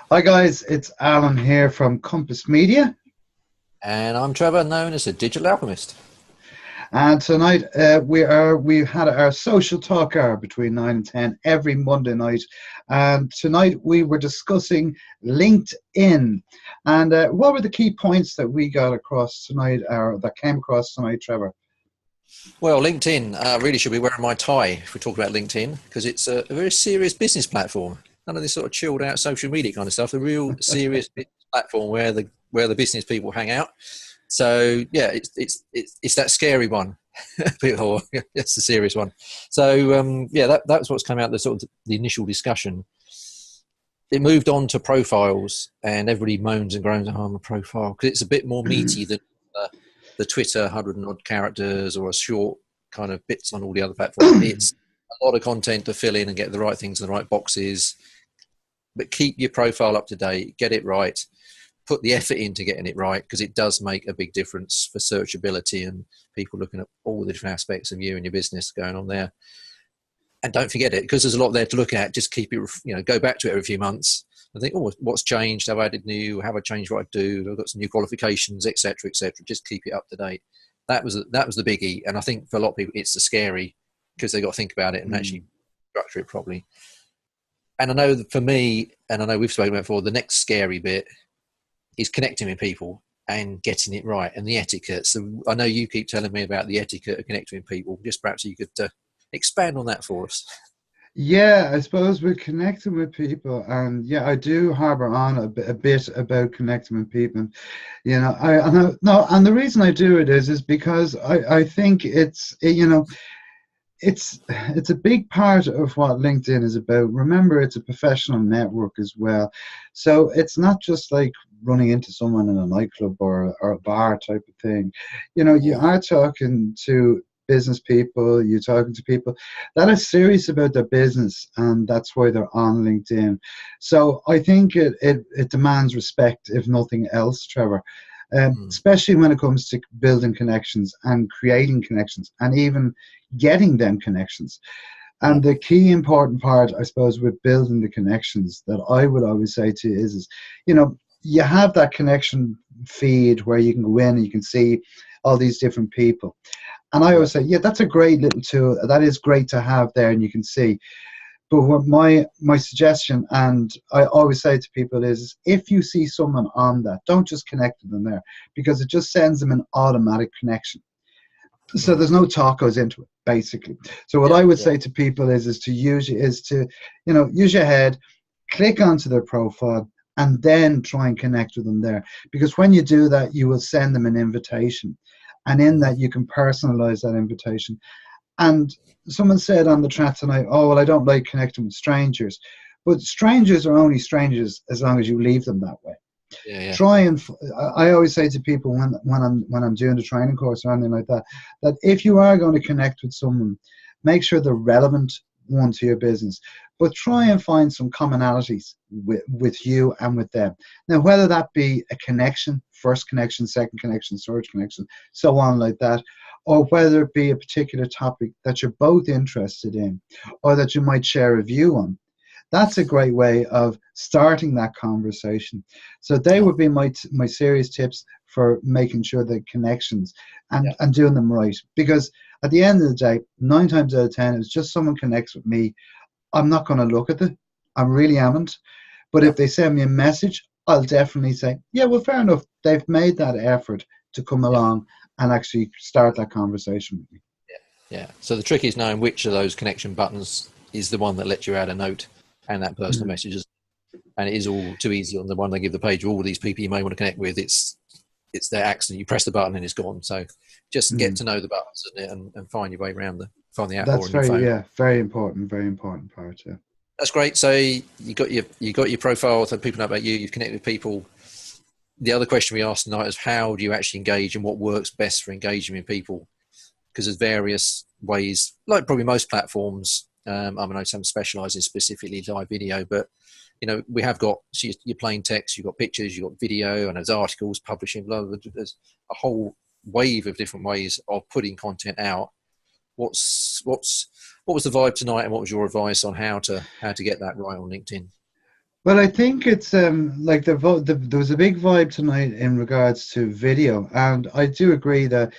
Hi guys, it's Alan here from Compass Media, And I'm Trevor, known as the Digital Alchemist. and tonight we've had our social talk hour between 9 and 10 every Monday night, and tonight we were discussing LinkedIn, and what were the key points that we got across tonight, or that came across tonight, Trevor? Well, LinkedIn, really should be wearing my tie if we talk about LinkedIn, because it's a very serious business platform. None of this sort of chilled out social media kind of stuff. A real serious business platform where the business people hang out. So yeah, it's that scary one, or it's the serious one. So yeah, that's what's come out the sort of the initial discussion. It moved on to profiles, and everybody moans and groans, "Oh, I'm a profile," because it's a bit more meaty than the Twitter 100 and odd characters or a short kind of bits on all the other platforms. It's a lot of content to fill in and get the right things in the right boxes, but keep your profile up to date, get it right, put the effort into getting it right, because it does make a big difference for searchability and people looking at all the different aspects of you and your business going on there. And don't forget it, because there's a lot there to look at. Just keep it, go back to it every few months and think, oh, what's changed? Have I added new? Have I changed what I do? I've got some new qualifications, etc., etc. Just keep it up to date. That was the biggie, and I think for a lot of people, it's the scary, because they got to think about it and actually structure it properly. And I know that for me, and I know we've spoken about before, the next scary bit is connecting with people and getting it right and the etiquette. So I know you keep telling me about the etiquette of connecting with people. Just perhaps you could expand on that for us. Yeah, I suppose we're connecting with people, and yeah, I do harbor on a bit about connecting with people. No, and the reason I do it is because I think it's a big part of what LinkedIn is about. Remember, it's a professional network as well, so it's not just like running into someone in a nightclub or a bar type of thing. You are talking to business people, you're talking to people that are serious about their business, and that's why they're on LinkedIn. So I think it demands respect, if nothing else, Trevor. Mm. Especially when it comes to building connections and creating connections and even getting them connections. Yeah. And the key important part, I suppose, with building the connections that I would always say to you is you have that connection feed where you can go in and you can see all these different people. And I Yeah. always say, yeah, that's a great little tool. That is great to have there, and you can see. But what my suggestion, and I always say to people, is if you see someone on that, don't just connect with them there, because it just sends them an automatic connection. So Mm. there's no talk goes into it, basically. So what Yeah. I would Yeah. say to people is to use your head, click onto their profile, and then try and connect with them there. Because when you do that, you will send them an invitation, and in Mm-hmm. that you can personalize that invitation. And someone said on the chat tonight, "Oh well, I don't like connecting with strangers," but strangers are only strangers as long as you leave them that way. Yeah. Yeah. Try and I always say to people when I'm doing the training course or anything like that, that if you are going to connect with someone, make sure they're relevant one to your business, but try Mm-hmm. and find some commonalities with you and with them. Now, whether that be a connection, first connection, second connection, third connection, so on like that, or whether it be a particular topic that you're both interested in, or that you might share a view on, that's a great way of starting that conversation. So they Yeah. would be my serious tips for making sure that connections Yeah. and doing them right. Because at the end of the day, 9 times out of 10, it's just someone connects with me. I'm not going to look at it. I really amn't. But Yeah. if they send me a message, I'll definitely say, yeah, well, fair enough. They've made that effort to come Yeah. along and actually start that conversation with me. Yeah. So the trick is knowing which of those connection buttons is the one that lets you add a note and that personal Mhm. messages. And it is all too easy on the one they give the page. All these people you may want to connect with. It's their accident. You press the button and it's gone. So just get Mhm. to know the buttons, isn't it, and find your way around find the app or That's on your very, phone. yeah, very important part. Yeah. That's great. So you got your profile, so people know about you. You've connected with people. The other question we asked tonight is how do you actually engage and what works best for engaging with people? Because there's various ways, like probably most platforms. I know some specialise in specifically live video, but we have got so you're plain text, you've got pictures, you've got video, and there's articles, publishing. Blah, blah, blah. There's a whole wave of different ways of putting content out. What was the vibe tonight, and what was your advice on how to get that right on LinkedIn? Well, I think it's like there was a big vibe tonight in regards to video, and I do agree that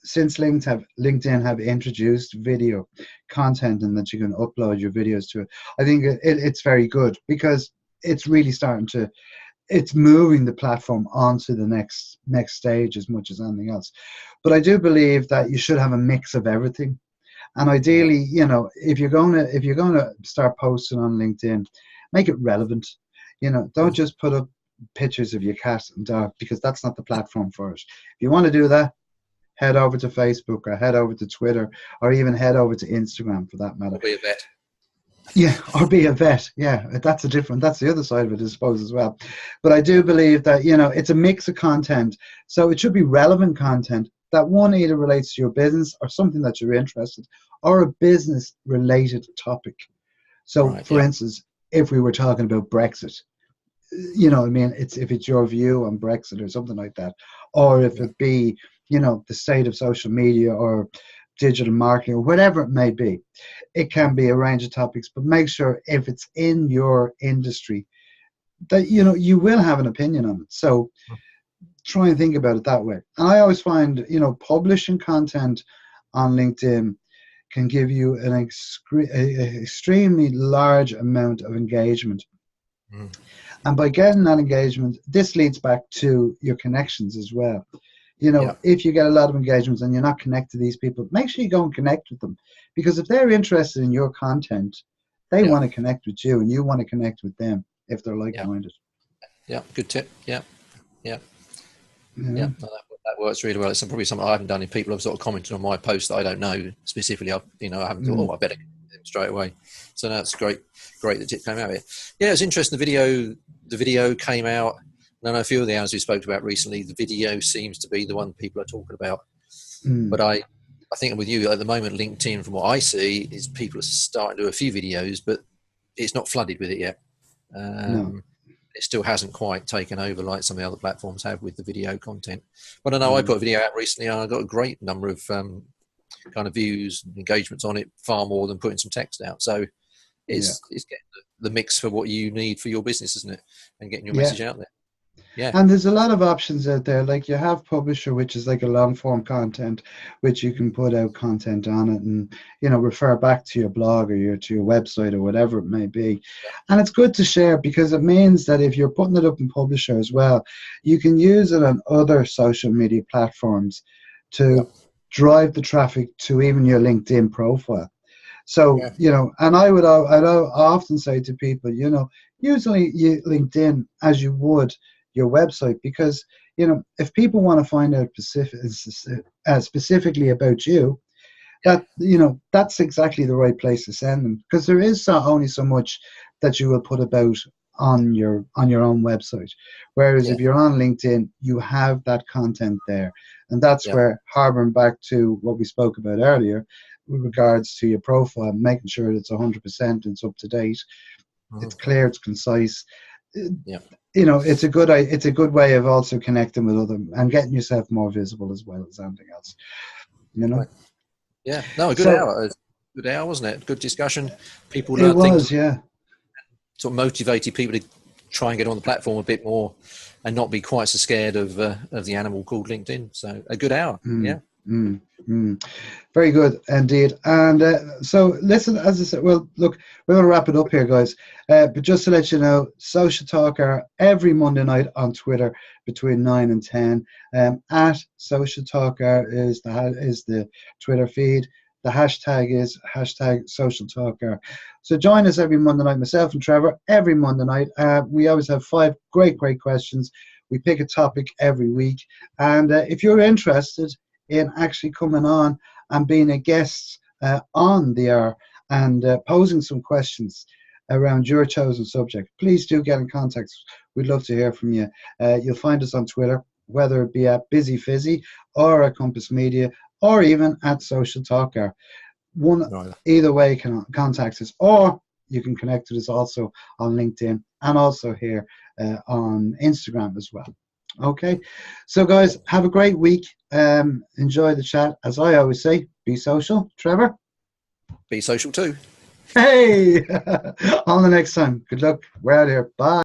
since LinkedIn have introduced video content and that you can upload your videos to it, I think it's very good because it's really starting to it's moving the platform onto the next stage as much as anything else. But I do believe that you should have a mix of everything. And Yeah. ideally, if you're gonna start posting on LinkedIn, make it relevant. Don't Mm. just put up pictures of your cat and dog because that's not the platform for it. If you want to do that, head over to Facebook or head over to Twitter or even head over to Instagram for that matter. Or be a vet. Yeah, or be a vet. Yeah, that's the other side of it, I suppose, as well. But I do believe that, it's a mix of content. So it should be relevant content that one either relates to your business or something that you're interested or a business related topic. So Right. for Yeah. instance, if we were talking about Brexit, I mean, if it's your view on Brexit or something like that, or if Yeah. it be, the state of social media or digital marketing or whatever it may be, it can be a range of topics, but make sure if it's in your industry that you will have an opinion on it. So try and think about it that way. And I always find publishing content on LinkedIn can give you a extremely large amount of engagement. Mm. And by getting that engagement, this leads back to your connections as well. Yeah. If you get a lot of engagements and you're not connected to these people, make sure you go and connect with them. Because if they're interested in your content, they Yeah. want to connect with you and you want to connect with them if they're Yeah. like-minded. Yeah. Good tip. Yeah. Yeah. Yeah. Yeah. No, that works really well. It's probably something I haven't done. If people have sort of commented on my post that I don't know specifically, I haven't thought, I better connect with them straight away. So no, it's great the tip came out of it. Yeah, it's interesting. The video came out. And I know a few of the hours we spoke about recently, the video seems to be the one people are talking about. Mm. But I think with you at the moment, LinkedIn, from what I see, is people are starting to do a few videos, but it's not flooded with it yet. No. It still hasn't quite taken over like some of the other platforms have with the video content. But I know I Mm. put a video out recently and I got a great number of kind of views and engagements on it, far more than putting some text out. So Yeah. it's getting the mix for what you need for your business, isn't it? And getting your Yeah. message out there. Yeah. And there's a lot of options out there. Like you have Publisher, which is like a long form content, which you can put out content on it and refer back to your blog or to your website or whatever it may be. And it's good to share because it means that if you're putting it up in Publisher as well, you can use it on other social media platforms Yeah. to drive the traffic to even your LinkedIn profile. So, Yeah. and I'd often say to people, usually LinkedIn as you would your website, because if people want to find out specifically about you, that that's exactly the right place to send them, because there is only so much that you will put about on your own website, whereas Yeah. if you're on LinkedIn, you have that content there. And that's Yeah. where, harboring back to what we spoke about earlier with regards to your profile, making sure it's 100%, it's up to date, it's clear, it's concise. Yeah. It's a good way of also connecting with others and getting yourself more visible as well as anything else. Right. Yeah. No, a good So hour. Good hour, wasn't it? Good discussion. People it learned things, was, yeah. sort of motivated people to try and get on the platform a bit more and not be quite so scared of the animal called LinkedIn. So a good hour. Yeah. Very good indeed. And so listen, as I said, well, look, we're going to wrap it up here, guys. But just to let you know, Social Talker every Monday night on Twitter between 9 and 10. At Social Talker is the Twitter feed. The hashtag is hashtag Social Talker. So join us every Monday night, myself and Trevor, every Monday night. We always have 5 great questions. We pick a topic every week. And if you're interested in actually coming on and being a guest on the air and posing some questions around your chosen subject, please do get in contact. We'd love to hear from you. You'll find us on Twitter, whether it be at Busy Fizzy or at Compass Media or even at Social Talker. Either way can contact us, or you can connect with us also on LinkedIn and also here on Instagram as well. Okay, so guys, have a great week. Enjoy the chat. As I always say, be social. Trevor? Be social too. Hey, on the next time. Good luck. We're out of here. Bye.